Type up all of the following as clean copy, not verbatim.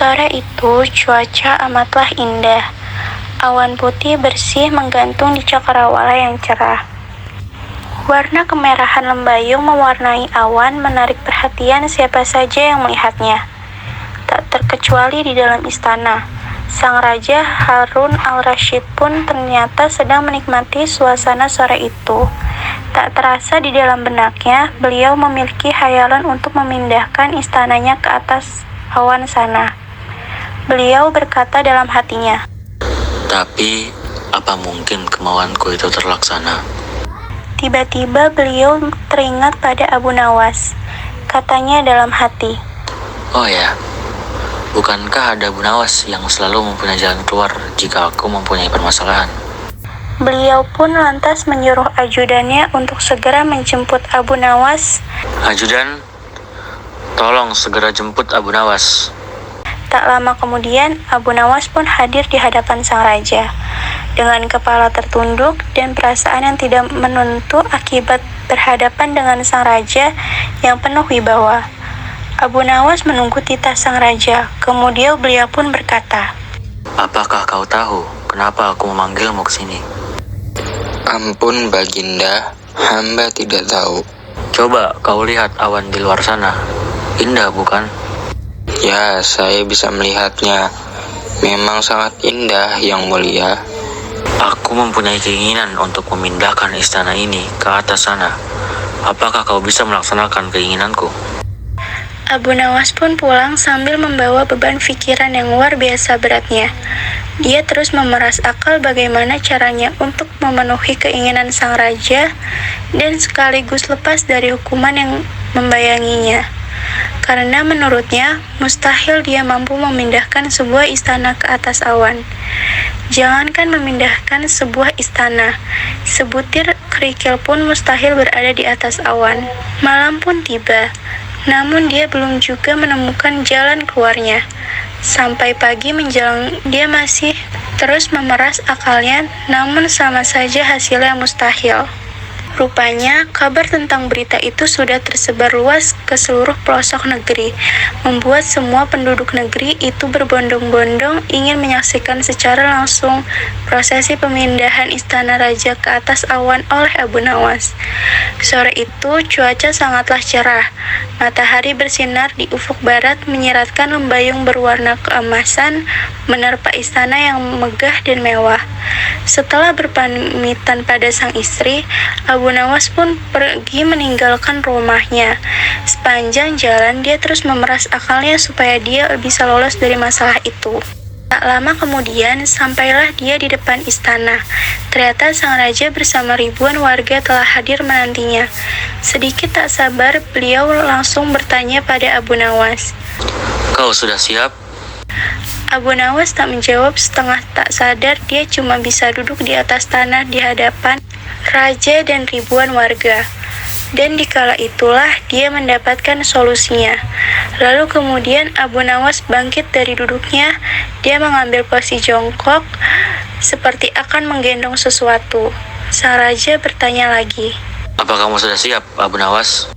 Sore itu cuaca amatlah indah. Awan putih bersih menggantung di cakrawala yang cerah. Warna kemerahan lembayung mewarnai awan menarik perhatian siapa saja yang melihatnya. Tak terkecuali di dalam istana. Sang Raja Harun al-Rasyid pun ternyata sedang menikmati suasana sore itu. Tak terasa di dalam benaknya, beliau memiliki khayalan untuk memindahkan istananya ke atas awan sana. Beliau berkata dalam hatinya, "Tapi, apa mungkin kemauanku itu terlaksana?" Tiba-tiba beliau teringat pada Abu Nawas. Katanya dalam hati, "Oh ya, bukankah ada Abu Nawas yang selalu mempunyai jalan keluar jika aku mempunyai permasalahan?" Beliau pun lantas menyuruh ajudannya untuk segera menjemput Abu Nawas. "Ajudan, tolong segera jemput Abu Nawas." Tak lama kemudian, Abu Nawas pun hadir di hadapan sang raja. Dengan kepala tertunduk dan perasaan yang tidak menentu akibat berhadapan dengan sang raja yang penuh wibawa. Abu Nawas menunggu titah sang raja, kemudian beliau pun berkata, "Apakah kau tahu kenapa aku memanggilmu ke sini?" "Ampun Baginda, hamba tidak tahu." "Coba kau lihat awan di luar sana. Indah bukan?" "Ya, saya bisa melihatnya. Memang sangat indah, Yang Mulia." "Aku mempunyai keinginan untuk memindahkan istana ini ke atas sana. Apakah kau bisa melaksanakan keinginanku?" Abu Nawas pun pulang sambil membawa beban pikiran yang luar biasa beratnya. Dia terus memeras akal bagaimana caranya untuk memenuhi keinginan sang raja dan sekaligus lepas dari hukuman yang membayanginya. Karena menurutnya, mustahil dia mampu memindahkan sebuah istana ke atas awan. Jangankan memindahkan sebuah istana, sebutir kerikil pun mustahil berada di atas awan. Malam pun tiba. Namun dia belum juga menemukan jalan keluarnya. Sampai pagi menjelang dia masih terus memeras akalnya, namun sama saja hasilnya mustahil. Rupanya, kabar tentang berita itu sudah tersebar luas ke seluruh pelosok negeri, membuat semua penduduk negeri itu berbondong-bondong ingin menyaksikan secara langsung prosesi pemindahan istana raja ke atas awan oleh Abu Nawas. Sore itu, cuaca sangatlah cerah. Matahari bersinar di ufuk barat menyiratkan lembayung berwarna keemasan menerpa istana yang megah dan mewah. Setelah berpamitan pada sang istri, Abu Nawas pun pergi meninggalkan rumahnya. Sepanjang jalan dia terus memeras akalnya supaya dia bisa lolos dari masalah itu. Tak lama kemudian sampailah dia di depan istana. Ternyata sang raja bersama ribuan warga telah hadir menantinya. Sedikit tak sabar, beliau langsung bertanya pada Abu Nawas, "Kau sudah siap?" Abu Nawas tak menjawab, setengah tak sadar dia cuma bisa duduk di atas tanah di hadapan raja dan ribuan warga. Dan dikala itulah dia mendapatkan solusinya. Lalu kemudian Abu Nawas bangkit dari duduknya. Dia mengambil posisi jongkok seperti akan menggendong sesuatu. Sang raja bertanya lagi, "Apa kamu sudah siap, Abu Nawas?"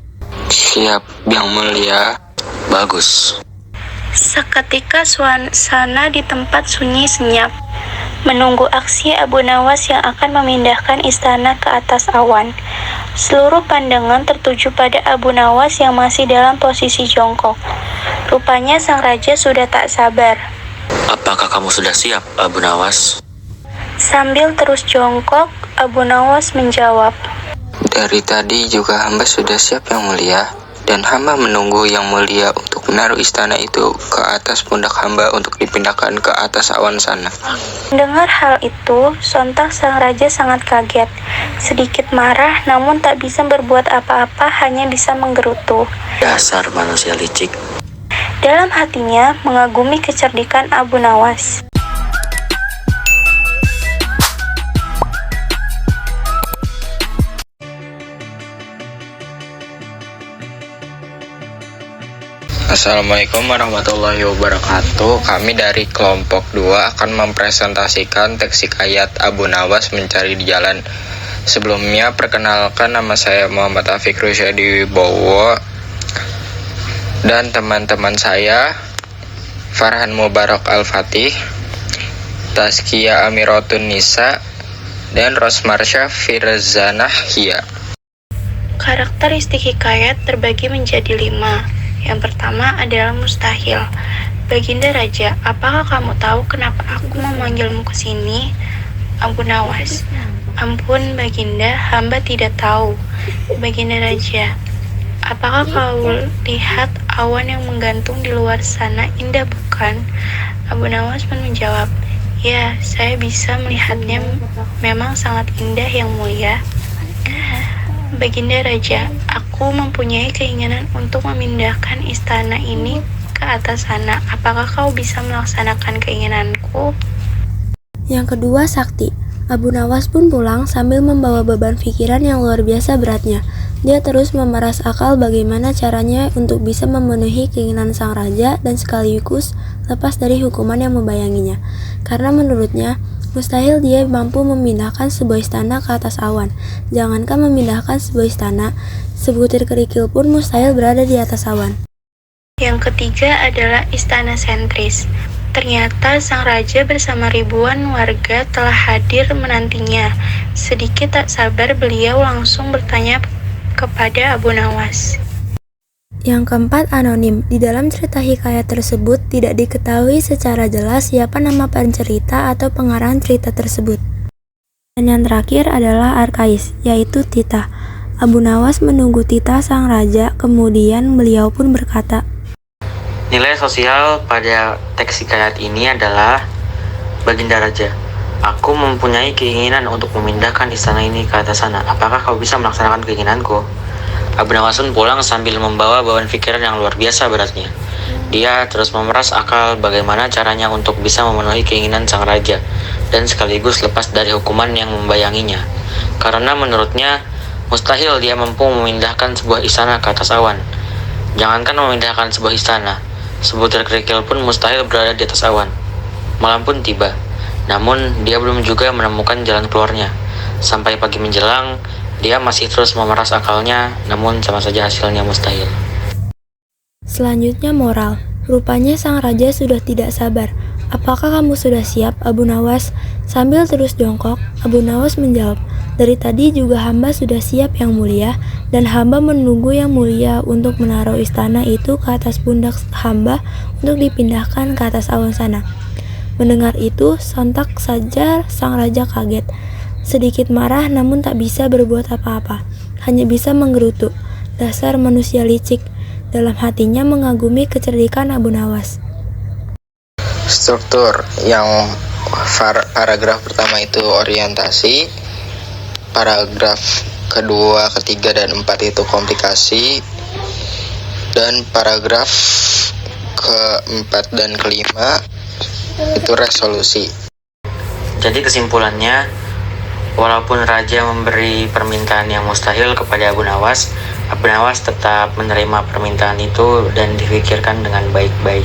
"Siap, Yang Mulia." "Bagus." Seketika suasana di tempat sunyi senyap, menunggu aksi Abu Nawas yang akan memindahkan istana ke atas awan. Seluruh pandangan tertuju pada Abu Nawas yang masih dalam posisi jongkok. Rupanya sang raja sudah tak sabar. "Apakah kamu sudah siap, Abu Nawas?" Sambil terus jongkok, Abu Nawas menjawab, "Dari tadi juga hamba sudah siap, Yang Mulia. Dan hamba menunggu Yang Mulia untuk menaruh istana itu ke atas pundak hamba untuk dipindahkan ke atas awan sana." Mendengar hal itu, sontak sang raja sangat kaget. Sedikit marah, namun tak bisa berbuat apa-apa, hanya bisa menggerutu. "Dasar manusia licik." Dalam hatinya mengagumi kecerdikan Abu Nawas. Assalamualaikum warahmatullahi wabarakatuh. Kami dari kelompok 2 akan mempresentasikan teks hikayat Abu Nawas Mencari di Jalan. Sebelumnya, perkenalkan, nama saya Muhammad Afiq Rusyadi Wibowo dan teman-teman saya Farhan Mubarak Al-Fatih, Tazkiyah Amiratun Nisa, dan Rosmarsha Firzanah Hia. Karakteristik hikayat terbagi menjadi 5. Yang pertama adalah mustahil. Baginda Raja, apakah kamu tahu kenapa aku memanggilmu ke sini? Abu Nawas, ampun Baginda, hamba tidak tahu. Baginda Raja, apakah kau lihat awan yang menggantung di luar sana indah bukan? Abu Nawas pun menjawab, ya, saya bisa melihatnya, memang sangat indah yang mulia. Baginda Raja, aku mempunyai keinginan untuk memindahkan istana ini ke atas sana. Apakah kau bisa melaksanakan keinginanku? Yang kedua, sakti. Abu Nawas pun pulang sambil membawa beban pikiran yang luar biasa beratnya. Dia terus memeras akal bagaimana caranya untuk bisa memenuhi keinginan sang raja dan sekaligus lepas dari hukuman yang membayanginya. Karena menurutnya, mustahil dia mampu memindahkan sebuah istana ke atas awan. Jangankan memindahkan sebuah istana, sebutir kerikil pun mustahil berada di atas awan. Yang ketiga adalah istana sentris. Ternyata sang raja bersama ribuan warga telah hadir menantinya. Sedikit tak sabar beliau langsung bertanya kepada Abu Nawas. Yang keempat, anonim. Di dalam cerita hikayat tersebut tidak diketahui secara jelas siapa nama pencerita atau pengarang cerita tersebut. Dan yang terakhir adalah arkais, yaitu titah. Abu Nawas menunggu titah sang raja, kemudian beliau pun berkata, Nilai sosial pada teks hikayat ini adalah, Baginda Raja, aku mempunyai keinginan untuk memindahkan istana ini ke atas sana. Apakah kau bisa melaksanakan keinginanku? Abu Nawas pun pulang sambil membawa beban pikiran yang luar biasa beratnya. Dia terus memeras akal bagaimana caranya untuk bisa memenuhi keinginan sang raja dan sekaligus lepas dari hukuman yang membayanginya. Karena menurutnya, mustahil dia mampu memindahkan sebuah istana ke atas awan. Jangankan memindahkan sebuah istana, sebutir kerikil pun mustahil berada di atas awan. Malam pun tiba, namun dia belum juga menemukan jalan keluarnya. Sampai pagi menjelang, dia masih terus memeras akalnya, namun sama saja hasilnya mustahil. Selanjutnya moral. Rupanya sang raja sudah tidak sabar. Apakah kamu sudah siap, Abu Nawas? Sambil terus jongkok, Abu Nawas menjawab, dari tadi juga hamba sudah siap yang mulia, dan hamba menunggu yang mulia untuk menaruh istana itu ke atas pundak hamba untuk dipindahkan ke atas awan sana. Mendengar itu, sontak saja sang raja kaget. Sedikit marah namun tak bisa berbuat apa-apa, hanya bisa menggerutu. Dasar manusia licik, dalam hatinya mengagumi kecerdikan Abu Nawas. Struktur yang paragraf pertama itu orientasi, paragraf kedua, ketiga, dan empat itu komplikasi, dan paragraf keempat dan kelima itu resolusi. Jadi kesimpulannya, walaupun raja memberi permintaan yang mustahil kepada Abu Nawas tetap menerima permintaan itu dan dipikirkan dengan baik-baik.